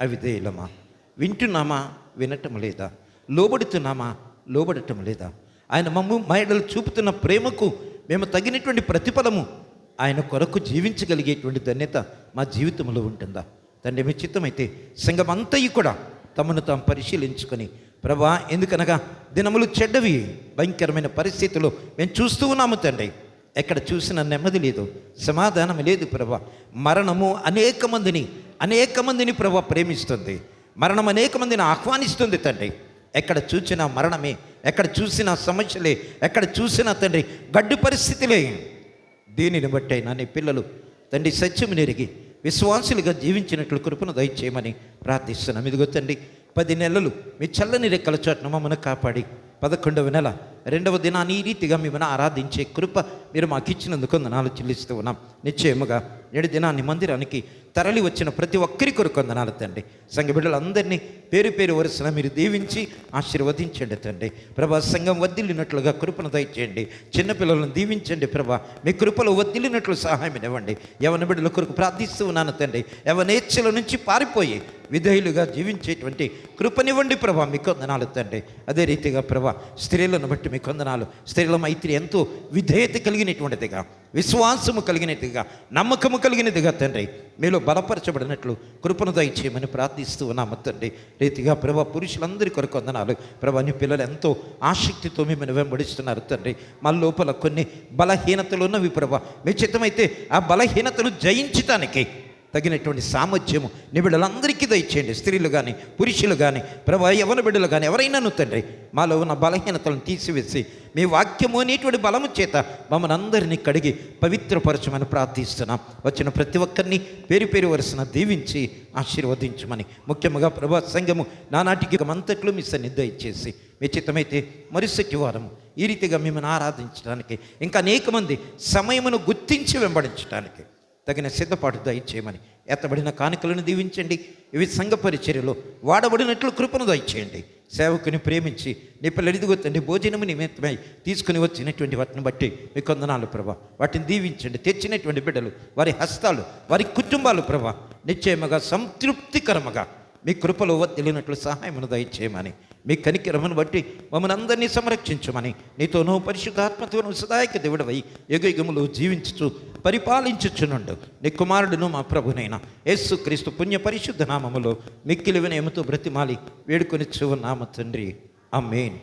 అవిధేయులమా? వింటున్నామా? వినటం లేదా? లోబడుతున్నామా? లోబడటం లేదా? ఆయన మమ్మల్ని చూపుతున్న ప్రేమకు మేము తగినటువంటి ప్రతిఫలము ఆయన కొరకు జీవించగలిగేటువంటి ధన్యత మా జీవితంలో ఉంటుందా? తండ్రి, మీ చిత్తమైతే సంఘమంతయు కూడా తమను తాము పరిశీలించుకొని, ప్రభా, ఎందుకనగా దినములు చెడ్డవి, భయంకరమైన పరిస్థితుల్లో మేము చూస్తూ ఉన్నాము తండ్రి. ఎక్కడ చూసినా నెమ్మది లేదు, సమాధానం లేదు ప్రభా. మరణము అనేక మందిని ప్రభా ప్రేమిస్తుంది. మరణం అనేక మందిని ఆహ్వానిస్తుంది తండ్రి. ఎక్కడ చూసినా మరణమే, ఎక్కడ చూసినా సమస్యలే, ఎక్కడ చూసినా తండ్రి గడ్డు పరిస్థితులే. దీనిని బట్టి అయినా నీ పిల్లలు తండ్రి సత్యము నెరిగి విశ్వాసులుగా జీవించినట్లు కృపను దయచేయమని ప్రార్థిస్తున్నాం. ఇదిగో తండ్రి, 10 నెలలు మీ చల్లని రెక్కల చోట్న మమ్మల్ని కాపాడి 11వ నెల 2వ దినాన్ని ఈ రీతిగా మిమ్మల్ని ఆరాధించే కృప మీరు మాకు ఇచ్చినందుకు వందనాలు చెల్లిస్తూ ఉన్నాం. నిశ్చయముగా 7 దినాన్ని మందిరానికి తరలి వచ్చిన ప్రతి ఒక్కరి కొరకు వందనాలు తండ్రి. సంఘ బిడ్డలందరినీ పేరు పేరు వరుసన మీరు దీవించి ఆశీర్వదించండి తండ్రి. ప్రభా, సంఘం వర్ధిల్లినట్లుగా కృపను దయచేయండి. చిన్నపిల్లలను దీవించండి ప్రభా. మీ కృపలో వర్ధిల్లినట్లు సహాయం ఇవ్వండి. యవన బిడ్డల కొరకు ప్రార్థిస్తూ ఉన్నాను తండ్రి. యవనేచ్ఛల నుంచి పారిపోయి విధేయులుగా జీవించేటువంటి కృపనివ్వండి ప్రభా. మీకు వందనాలు తండ్రి. అదే రీతిగా ప్రభా, స్త్రీలను బట్టి మీకు వందనాలు. స్త్రీల మైత్రి ఎంతో విధేయత కలిగినటువంటిదిగా, విశ్వాసము కలిగినట్టుగా, నమ్మకము కలిగినదిగా తండ్రి మీలో బలపరచబడినట్లు కృపను దయచేయమని ప్రార్థిస్తూ ఉన్నాము తండ్రి. రీతిగా ప్రభా, పురుషులందరి కొరకు వందనాలు ప్రభా. నీ పిల్లలు ఎంతో ఆసక్తితో మిమ్మల్ని వెంబడిస్తున్నారు తండ్రి. మా లోపల కొన్ని బలహీనతలు ఉన్నవి ప్రభా. మీ చిత్తమైతే ఆ బలహీనతలు జయించటానికి తగినటువంటి సామర్థ్యము నీ బిడ్డలందరికీ దయచేయండి. స్త్రీలు కానీ పురుషులు కానీ ప్రభా, యవన బిడ్డలు కానీ ఎవరైనాను తండ్రి, మాలో ఉన్న బలహీనతలను తీసివేసి మీ వాక్యము అనేటువంటి బలము చేత మమ్మల్ని అందరినీ కడిగి పవిత్రపరచమని ప్రార్థిస్తున్నాం. వచ్చిన ప్రతి ఒక్కరిని పేరు పేరు వరుసన దీవించి ఆశీర్వదించమని, ముఖ్యంగా ప్రభా సంఘము నానాటికి అంతట్లో మీ సన్నిధి దయచేసి మీ చిత్తమైతే మరుసటి వారము ఈ రీతిగా మిమ్మల్ని ఆరాధించడానికి, ఇంకా అనేక మంది సమయమును గుర్తించి వెంబడించడానికి తగిన సిద్ధపాటు దయచేయమని, ఎత్తబడిన కానుకలను దీవించండి. ఇవి సంఘ పరిచర్యలో వాడబడినట్లు కృపను దయచేయండి. సేవకుని ప్రేమించి నీ పిల్లలు ఎదుగుతండి భోజనము నిమిత్తమై తీసుకుని వచ్చినటువంటి వాటిని బట్టి మీకు వందనాలు ప్రభా. వాటిని దీవించండి. తెచ్చినటువంటి బిడ్డలు, వారి హస్తాలు, వారి కుటుంబాలు ప్రభా నిశ్చయముగా సంతృప్తికరముగా మీ కృపలో తెలియనట్లు సహాయమును దయచేయమని, మీ కనికరమును బట్టి మమ్మల్ని అందరినీ సంరక్షించమని, నీతోనూ పరిశుద్ధాత్మతోనూ సదాయక దేవుడవై యుగయుగములు జీవించుచు పరిపాలించుచునుండు నీ కుమారుడును మా ప్రభునైన యేసుక్రీస్తు పుణ్య పరిశుద్ధ నామములో మిక్కిలి వినయముతో బ్రతిమాలి వేడుకొని ఉన్నాము తండ్రి. ఆమేన్.